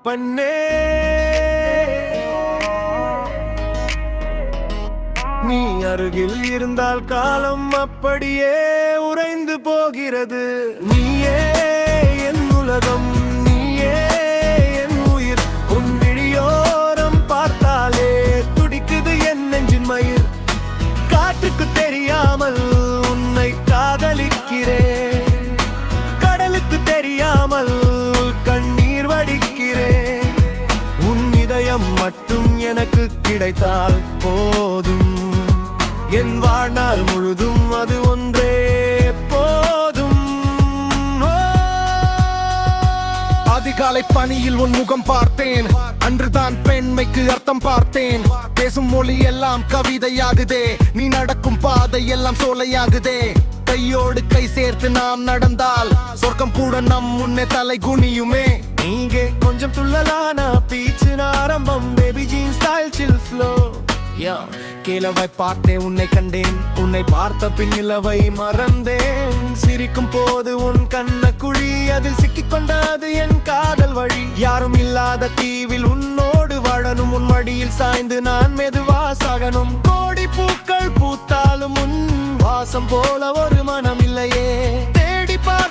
பண்ணே. நீ அருகில் இருந்தால் காலம் அப்படியே உறைந்து போகிறது. நீயே என் உலகம், நீயே என் உயிர். உன் விழியோரம் பார்த்தாலே துடிக்குது என் நெஞ்சின் மயிர். காற்றுக்கு தெரியாமல் உன்னை காதலிக்கிறேன், கடலுக்கு தெரியாமல் கண்ணீர் வடிக்கிறேன். உன் இதயம் மட்டும் எனக்கு கிடைத்தால் போதும், என் வாழ்நாள் முழுதும் அது ஒன்றே போதும். அதிகாலை பணியில் உன் முகம் பார்த்தேன், அன்றுதான் பெண்மைக்கு அர்த்தம் பார்த்தேன். பேசும் மொழி எல்லாம் கவிதையாகுதே, நீ நடக்கும் பாதை எல்லாம் சோலையாகுதே. கையோடு கை சேர்த்து நாம் நடந்தால் சொர்க்கம் கூட நம் முன்னே தலை குனியுமே. நீங்கே கொஞ்சம் துள்ளலான பீச்சின் ஆரம்பம், பேபி ஜீன் ஸ்டைல் சில் ஃப்ளோ. கேளவை பார்த்தேன், உன்னை கண்டேன், உன்னை பார்த்த பின் நிலவை மறந்தேன். சிரிக்கும் போது உன் கண்ண குழி, அதில் சிக்கிக் கொண்டது என் காதல் வழி. யாரும் இல்லாத தீவில் உன்னோடு வாழணும், உன் மடியில் சாய்ந்து நான் மெதுவா சாகணும். கோடி பூக்கள் பூத்தாலும் உன் வாசம் போல ஒரு மனம் இல்லையே. தேடி பார்த்த